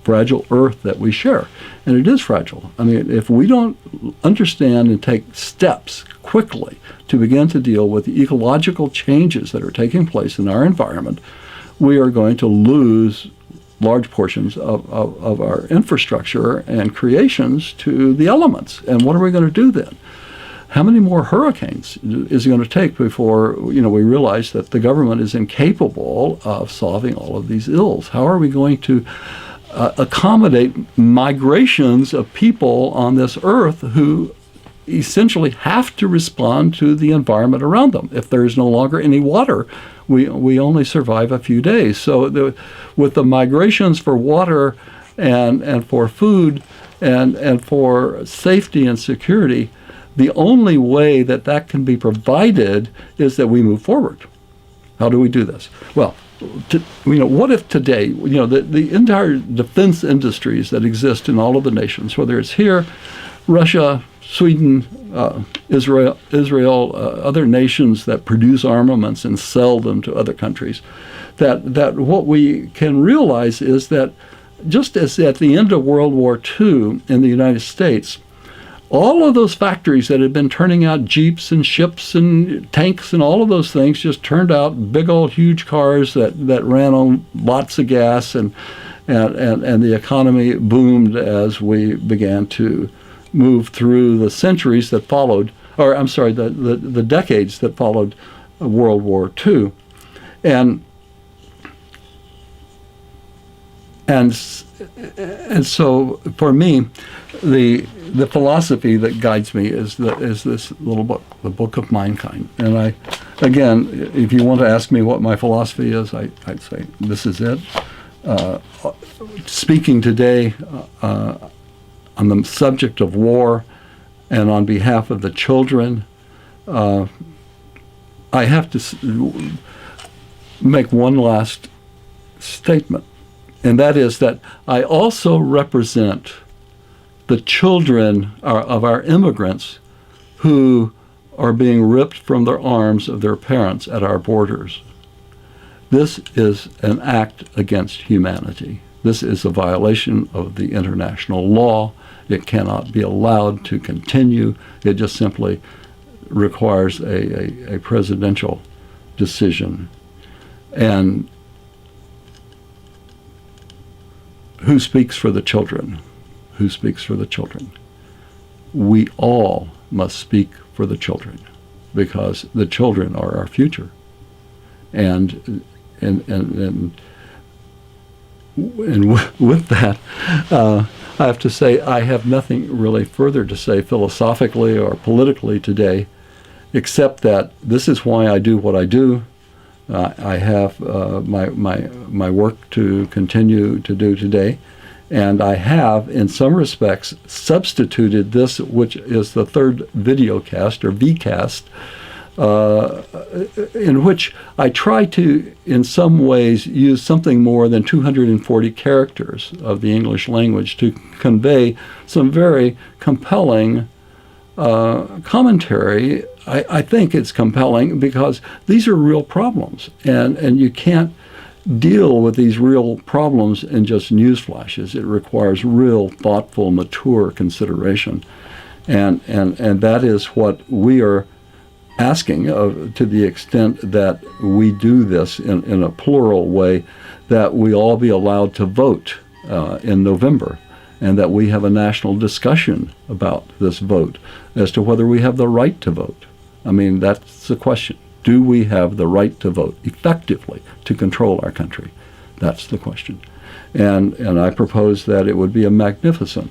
fragile earth that we share. And it is fragile. I mean, if we don't understand and take steps quickly to begin to deal with the ecological changes that are taking place in our environment, we are going to lose large portions of our infrastructure and creations to the elements. And what are we going to do then? How many more hurricanes is it going to take before we realize that the government is incapable of solving all of these ills? How are we going to accommodate migrations of people on this earth who essentially have to respond to the environment around them? If there is no longer any water, we only survive a few days. So with the migrations for water and for food and for safety and security, the only way that can be provided is that we move forward. How do we do this? Well, what if today, the entire defense industries that exist in all of the nations, whether it's here, Russia, Sweden, Israel, other nations that produce armaments and sell them to other countries, that what we can realize is that just as at the end of World War II in the United States, all of those factories that had been turning out jeeps and ships and tanks and all of those things just turned out big old huge cars that ran on lots of gas, and the economy boomed as we began to move through the centuries that followed, the decades that followed World War II. And so for me, the philosophy that guides me is this little book, the Book of Mindkind. And again, if you want to ask me what my philosophy is, I'd say this is it. Speaking today on the subject of war and on behalf of the children, I have to make one last statement, and that is that I also represent the children of our immigrants who are being ripped from the arms of their parents at our borders. This is an act against humanity. This is a violation of the international law. It cannot be allowed to continue. It just simply requires a presidential decision. And who speaks for the children? Who speaks for the children? We all must speak for the children, because the children are our future. And with that, I have to say I have nothing really further to say philosophically or politically today, except that this is why I do what I do. I have my work to continue to do today, and I have, in some respects, substituted this, which is the third video cast, or VCast, in which I try to, in some ways, use something more than 240 characters of the English language to convey some very compelling commentary. I think it's compelling because these are real problems, and you can't deal with these real problems in just news flashes. It requires real, thoughtful, mature consideration, and that is what we are asking to the extent that we do this in a plural way, that we all be allowed to vote in November, and that we have a national discussion about this vote as to whether we have the right to vote. I mean, that's the question. Do we have the right to vote effectively to control our country? That's the question. And I propose that it would be a magnificent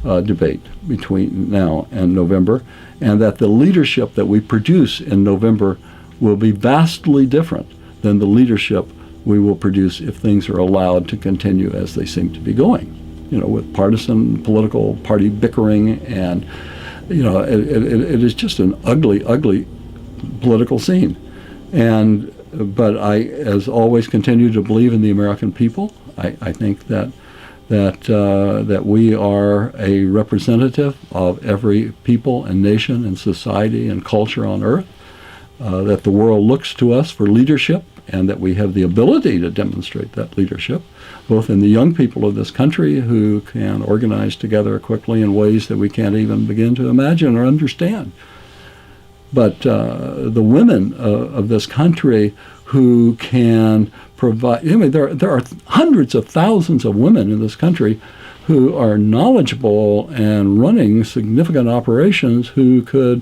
debate between now and November, and that the leadership that we produce in November will be vastly different than the leadership we will produce if things are allowed to continue as they seem to be going, with partisan political party bickering, and it is just an ugly, ugly political scene. But I, as always, continue to believe in the American people. I think that we are a representative of every people and nation and society and culture on earth, that the world looks to us for leadership, and that we have the ability to demonstrate that leadership. both in the young people of this country who can organize together quickly in ways that we can't even begin to imagine or understand. But the women of this country who can provide, there are hundreds of thousands of women in this country who are knowledgeable and running significant operations who could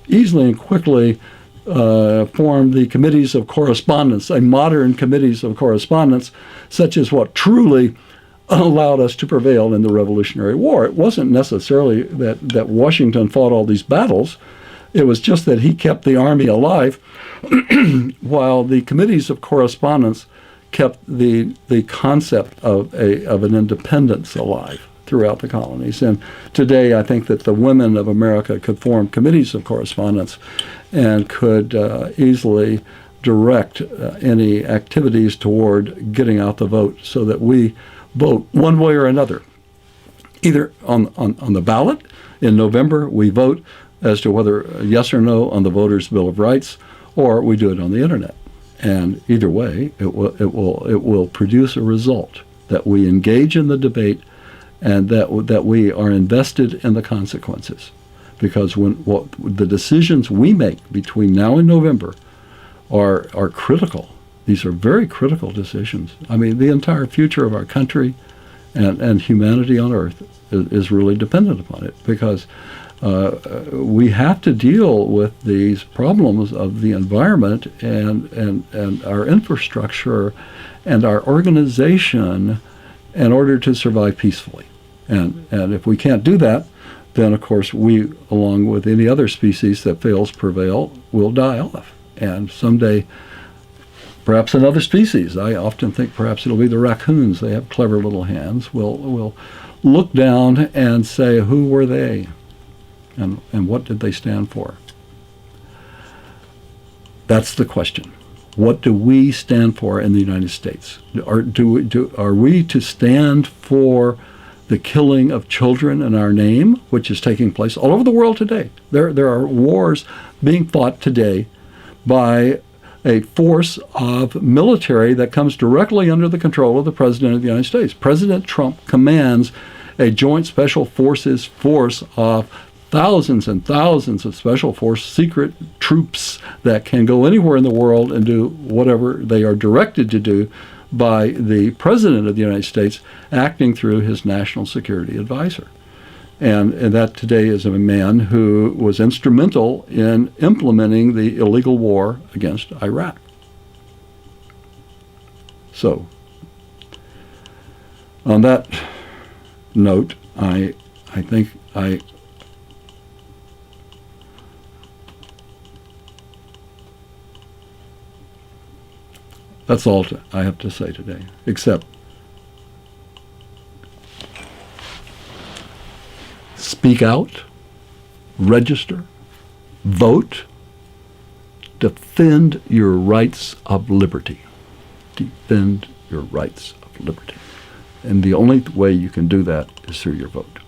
easily and quickly form the committees of correspondence, a modern committees of correspondence, such as what truly allowed us to prevail in the Revolutionary War. It wasn't necessarily that Washington fought all these battles. It was just that he kept the army alive while the committees of correspondence kept the concept of an independence alive throughout the colonies. And today I think that the women of America could form committees of correspondence and could easily direct any activities toward getting out the vote so that we vote one way or another. Either on the ballot in November, we vote as to whether yes or no on the Voters' Bill of Rights, or we do it on the internet. And either way, it will produce a result that we engage in the debate and that we are invested in the consequences. Because the decisions we make between now and November are critical. These are very critical decisions. I mean, the entire future of our country and humanity on Earth is really dependent upon it, because we have to deal with these problems of the environment and our infrastructure and our organization in order to survive peacefully. And if we can't do that, then of course we, along with any other species that fails to prevail, will die off. And someday, perhaps another species, I often think perhaps it'll be the raccoons, they have clever little hands, will look down and say, who were they? And what did they stand for? That's the question. What do we stand for in the United States? Are we to stand for the killing of children in our name, which is taking place all over the world today? There are wars being fought today by a force of military that comes directly under the control of the President of the United States. President Trump commands a joint special forces force of thousands and thousands of special force secret troops that can go anywhere in the world and do whatever they are directed to do by the President of the United States acting through his national security advisor. And that today is a man who was instrumental in implementing the illegal war against Iraq. So, on that note, I think that's all I have to say today, except speak out, register, vote, defend your rights of liberty. Defend your rights of liberty. And the only way you can do that is through your vote.